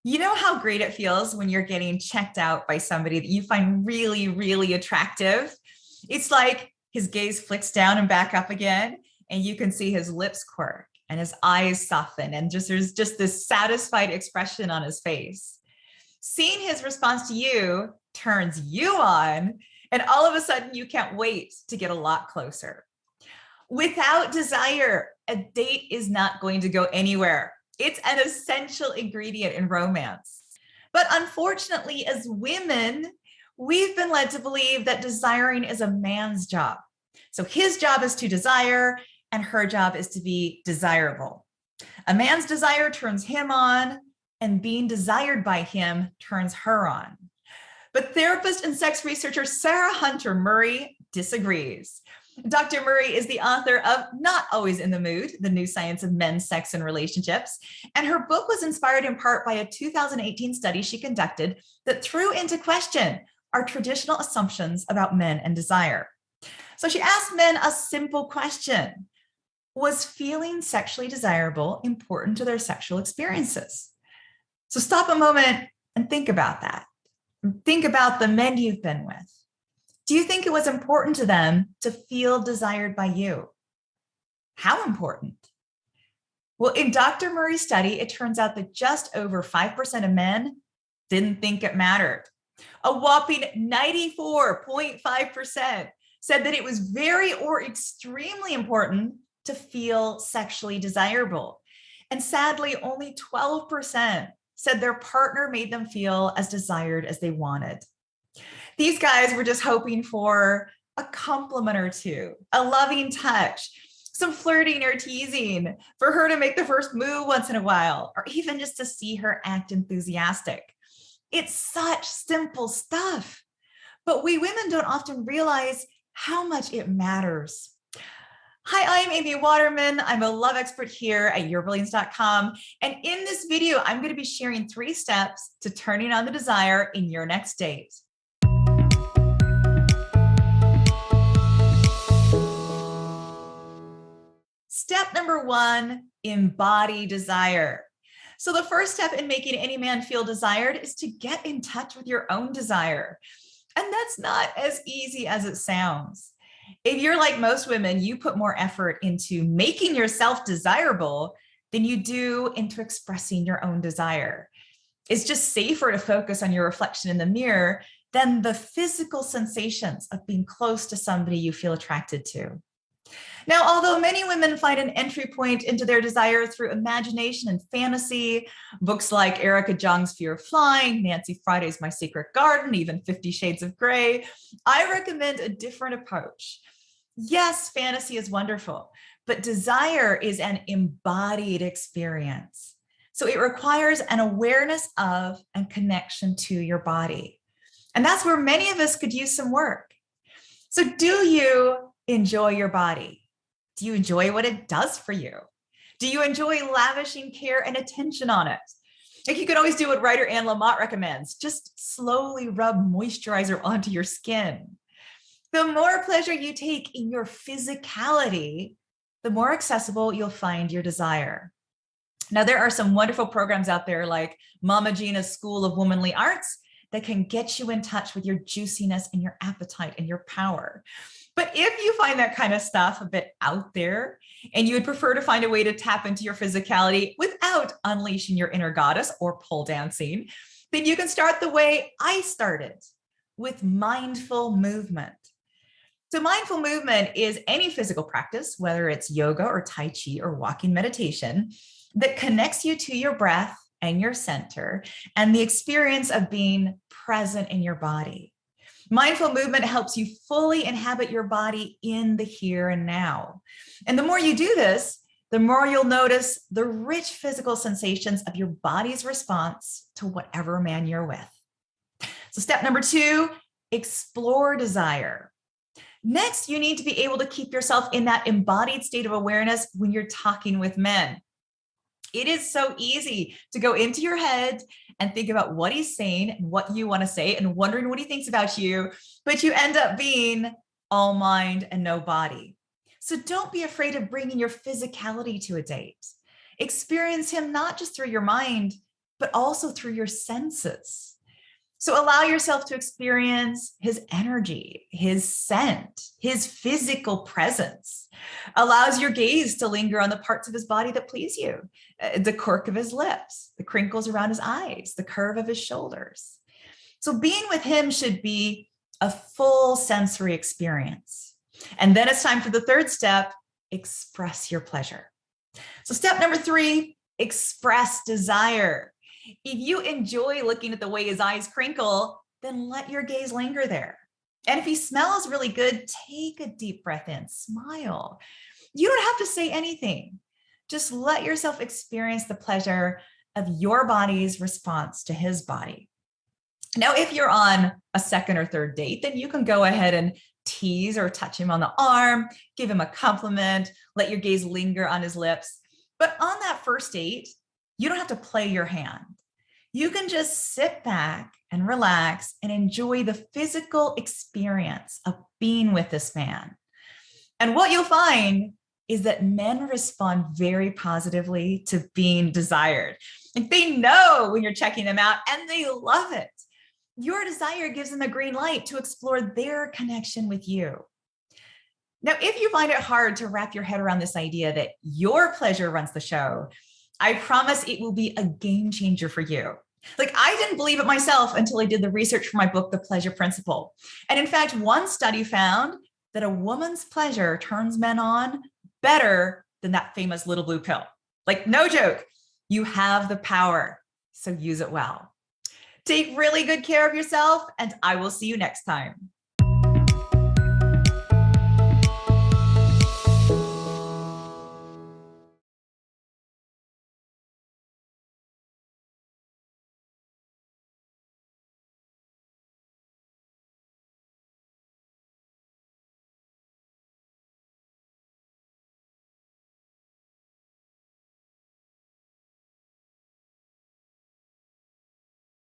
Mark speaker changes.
Speaker 1: You know how great it feels when you're getting checked out by somebody that you find really, really attractive? It's like his gaze flicks down and back up again, and you can see his lips quirk and his eyes soften, and there's just this satisfied expression on his face. Seeing his response to you turns you on, and all of a sudden you can't wait to get a lot closer. Without desire, a date is not going to go anywhere. It's an essential ingredient in romance. But unfortunately, as women, we've been led to believe that desiring is a man's job. So his job is to desire, and her job is to be desirable. A man's desire turns him on, and being desired by him turns her on. But therapist and sex researcher Sarah Hunter Murray disagrees. Dr. Murray is the author of Not Always in the Mood, The New Science of Men's Sex and Relationships. And her book was inspired in part by a 2018 study she conducted that threw into question our traditional assumptions about men and desire. So she asked men a simple question. Was feeling sexually desirable important to their sexual experiences? So stop a moment and think about that. Think about the men you've been with. Do you think it was important to them to feel desired by you? How important? Well, in Dr. Murray's study, it turns out that just over 5% of men didn't think it mattered. A whopping 94.5% said that it was very or extremely important to feel sexually desirable. And sadly, only 12% said their partner made them feel as desired as they wanted. These guys were just hoping for a compliment or two, a loving touch, some flirting or teasing, for her to make the first move once in a while, or even just to see her act enthusiastic. It's such simple stuff, but we women don't often realize how much it matters. Hi, I'm Amy Waterman. I'm a love expert here at yourbrilliance.com. And in this video, I'm going to be sharing 3 steps to turning on the desire in your next date. Step number 1, embody desire. So the first step in making any man feel desired is to get in touch with your own desire. And that's not as easy as it sounds. If you're like most women, you put more effort into making yourself desirable than you do into expressing your own desire. It's just safer to focus on your reflection in the mirror than the physical sensations of being close to somebody you feel attracted to. Now, although many women find an entry point into their desire through imagination and fantasy, books like Erica Jong's Fear of Flying, Nancy Friday's My Secret Garden, even 50 Shades of Grey, I recommend a different approach. Yes, fantasy is wonderful, but desire is an embodied experience. So it requires an awareness of and connection to your body. And that's where many of us could use some work. So do you enjoy your body? Do you enjoy what it does for you? Do you enjoy lavishing care and attention on it? Like, you can always do what writer Anne Lamott recommends. Just slowly rub moisturizer onto your skin. The more pleasure you take in your physicality, the more accessible you'll find your desire. Now, there are some wonderful programs out there like Mama Gina's School of Womanly Arts that can get you in touch with your juiciness and your appetite and your power. But if you find that kind of stuff a bit out there and you would prefer to find a way to tap into your physicality without unleashing your inner goddess or pole dancing, then you can start the way I started, with mindful movement. So mindful movement is any physical practice, whether it's yoga or Tai Chi or walking meditation, that connects you to your breath and your center and the experience of being present in your body. Mindful movement helps you fully inhabit your body in the here and now. And the more you do this, the more you'll notice the rich physical sensations of your body's response to whatever man you're with. So step number 2, explore desire. Next, you need to be able to keep yourself in that embodied state of awareness when you're talking with men. It is so easy to go into your head and think about what he's saying and what you want to say and wondering what he thinks about you, but you end up being all mind and no body. So don't be afraid of bringing your physicality to a date. Experience him not just through your mind, but also through your senses. So allow yourself to experience his energy, his scent, his physical presence. Allows your gaze to linger on the parts of his body that please you, the cork of his lips, the crinkles around his eyes, the curve of his shoulders. So being with him should be a full sensory experience. And then it's time for the third step, express your pleasure. So step number 3, express desire. If you enjoy looking at the way his eyes crinkle, then let your gaze linger there. And if he smells really good, take a deep breath in, smile. You don't have to say anything. Just let yourself experience the pleasure of your body's response to his body. Now, if you're on a second or third date, then you can go ahead and tease or touch him on the arm, give him a compliment, let your gaze linger on his lips. But on that first date, you don't have to play your hand. You can just sit back and relax and enjoy the physical experience of being with this man. And what you'll find is that men respond very positively to being desired. Like they know when you're checking them out and they love it. Your desire gives them a green light to explore their connection with you. Now, if you find it hard to wrap your head around this idea that your pleasure runs the show, I promise it will be a game changer for you. Like I didn't believe it myself until I did the research for my book, The Pleasure Principle. And in fact, one study found that a woman's pleasure turns men on better than that famous little blue pill. Like no joke, you have the power, so use it well. Take really good care of yourself, and I will see you next time.